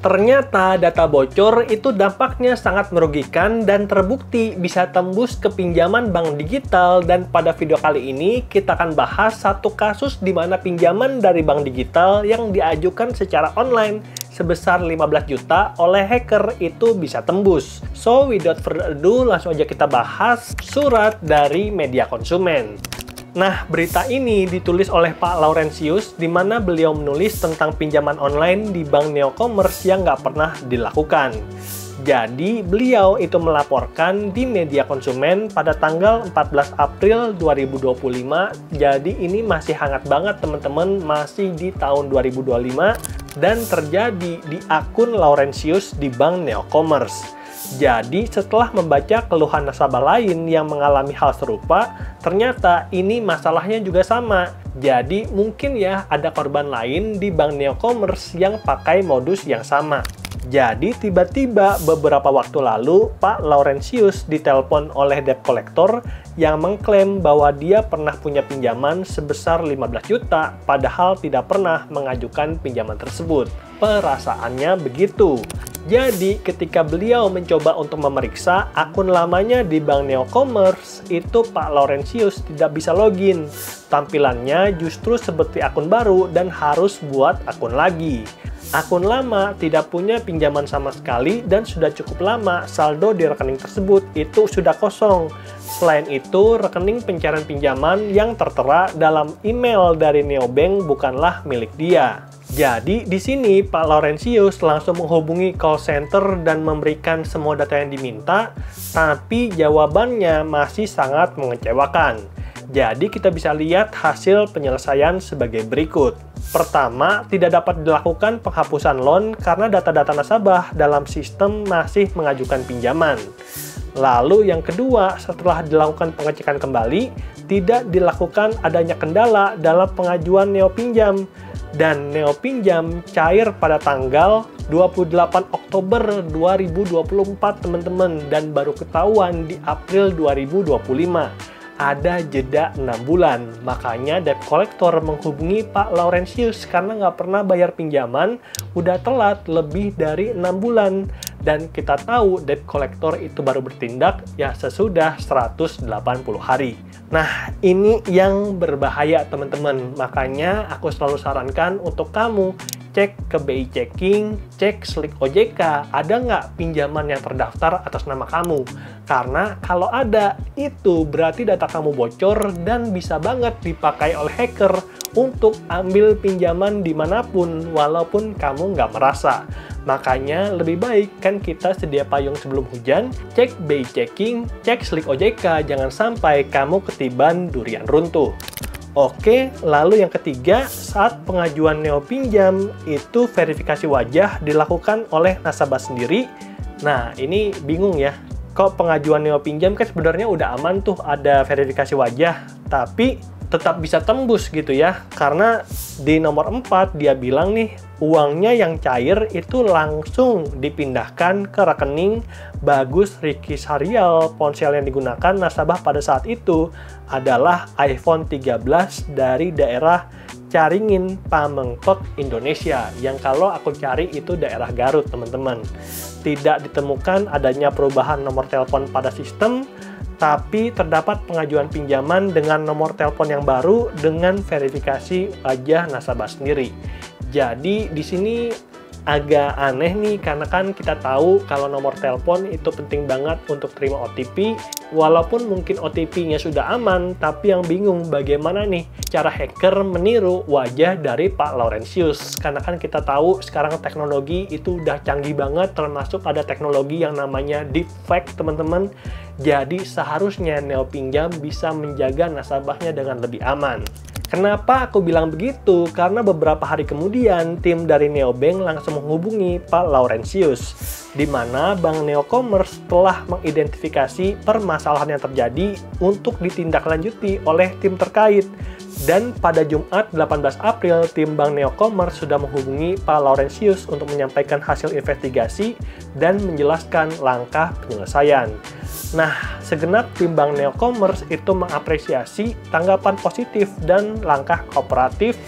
Ternyata data bocor itu dampaknya sangat merugikan dan terbukti bisa tembus ke pinjaman bank digital. Dan pada video kali ini kita akan bahas satu kasus di mana pinjaman dari bank digital yang diajukan secara online sebesar 15 juta oleh hacker itu bisa tembus. So without further ado, langsung aja kita bahas surat dari Media Konsumen. Nah, berita ini ditulis oleh Pak Laurentius, di mana beliau menulis tentang pinjaman online di Bank Neocommerce yang nggak pernah dilakukan. Jadi, beliau itu melaporkan di Media Konsumen pada tanggal 14 April 2025. Jadi, ini masih hangat banget, teman-teman. Masih di tahun 2025 dan terjadi di akun Laurentius di Bank Neocommerce. Jadi, setelah membaca keluhan nasabah lain yang mengalami hal serupa, ternyata ini masalahnya juga sama. Jadi, mungkin ya ada korban lain di Bank Neocommerce yang pakai modus yang sama. Jadi, tiba-tiba beberapa waktu lalu, Pak Laurentius ditelepon oleh debt collector yang mengklaim bahwa dia pernah punya pinjaman sebesar 15 juta, padahal tidak pernah mengajukan pinjaman tersebut. Perasaannya begitu. Jadi, ketika beliau mencoba untuk memeriksa akun lamanya di Bank Neocommerce, itu Pak Laurentius tidak bisa login. Tampilannya justru seperti akun baru dan harus buat akun lagi. Akun lama tidak punya pinjaman sama sekali dan sudah cukup lama saldo di rekening tersebut itu sudah kosong. Selain itu, rekening pencarian pinjaman yang tertera dalam email dari Neobank bukanlah milik dia. Jadi, di sini Pak Laurentius langsung menghubungi call center dan memberikan semua data yang diminta, tapi jawabannya masih sangat mengecewakan. Jadi, kita bisa lihat hasil penyelesaian sebagai berikut. Pertama, tidak dapat dilakukan penghapusan loan karena data-data nasabah dalam sistem masih mengajukan pinjaman. Lalu yang kedua, setelah dilakukan pengecekan kembali, tidak dilakukan adanya kendala dalam pengajuan Neopinjam. Dan Neopinjam cair pada tanggal 28 Oktober 2024, teman-teman. Dan baru ketahuan di April 2025. Ada jeda 6 bulan. Makanya debt collector menghubungi Pak Laurentius karena nggak pernah bayar pinjaman, udah telat lebih dari 6 bulan. Dan kita tahu debt collector itu baru bertindak ya sesudah 180 hari. Nah, ini yang berbahaya, teman-teman. Makanya aku selalu sarankan untuk kamu cek ke BI Checking, cek Slick OJK, ada nggak pinjaman yang terdaftar atas nama kamu? Karena kalau ada, itu berarti data kamu bocor dan bisa banget dipakai oleh hacker untuk ambil pinjaman dimanapun, walaupun kamu nggak merasa. Makanya lebih baik kan kita sedia payung sebelum hujan, cek BI Checking, cek Slick OJK, jangan sampai kamu ketiban durian runtuh. Oke, lalu yang ketiga, saat pengajuan Neopinjam itu verifikasi wajah dilakukan oleh nasabah sendiri. Nah, ini bingung ya. Kok pengajuan Neopinjam kan sebenarnya udah aman tuh ada verifikasi wajah, tapi tetap bisa tembus gitu ya. Karena di nomor 4 dia bilang nih, uangnya yang cair itu langsung dipindahkan ke rekening Bagus Ricky Sarial. Ponsel yang digunakan nasabah pada saat itu adalah iPhone 13 dari daerah Caringin, Pamengpeuk, Indonesia. Yang kalau aku cari itu daerah Garut, teman-teman. Tidak ditemukan adanya perubahan nomor telepon pada sistem, tapi terdapat pengajuan pinjaman dengan nomor telepon yang baru dengan verifikasi wajah nasabah sendiri. Jadi di sini agak aneh nih, karena kan kita tahu kalau nomor telepon itu penting banget untuk terima OTP. Walaupun mungkin OTP-nya sudah aman, tapi yang bingung bagaimana nih cara hacker meniru wajah dari Pak Laurentius. Karena kan kita tahu sekarang teknologi itu udah canggih banget, termasuk ada teknologi yang namanya deepfake, teman-teman. Jadi seharusnya Neopinjam bisa menjaga nasabahnya dengan lebih aman. Kenapa aku bilang begitu? Karena beberapa hari kemudian, tim dari Neobank langsung menghubungi Pak Laurentius, di mana Bank Neocommerce telah mengidentifikasi permasalahan yang terjadi untuk ditindaklanjuti oleh tim terkait. Dan pada Jumat 18 April, tim Bank Neocommerce sudah menghubungi Pak Laurentius untuk menyampaikan hasil investigasi dan menjelaskan langkah penyelesaian. Nah, segenap tim Bank Neocommerce itu mengapresiasi tanggapan positif dan langkah kooperatif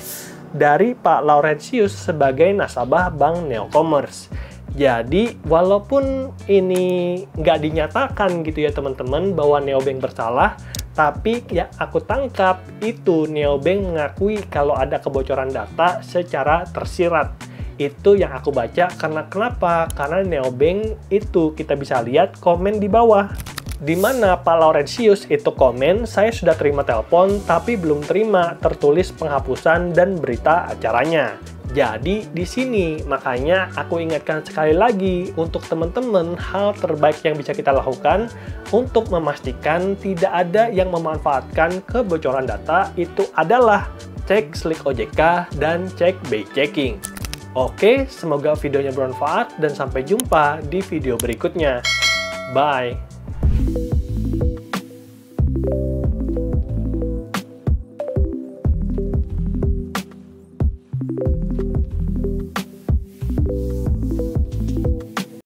dari Pak Laurentius sebagai nasabah Bank Neocommerce. Jadi, walaupun ini nggak dinyatakan gitu ya teman-teman bahwa Neobank bersalah, tapi ya aku tangkap itu Neobank mengakui kalau ada kebocoran data secara tersirat. Itu yang aku baca karena kenapa? Karena Neobank itu kita bisa lihat komen di bawah. Di mana Pak Laurentius itu komen, saya sudah terima telepon tapi belum terima tertulis penghapusan dan berita acaranya. Jadi di sini makanya aku ingatkan sekali lagi untuk teman-teman hal terbaik yang bisa kita lakukan untuk memastikan tidak ada yang memanfaatkan kebocoran data itu adalah cek Slick OJK dan cek BI Checking. Oke, semoga videonya bermanfaat dan sampai jumpa di video berikutnya. Bye!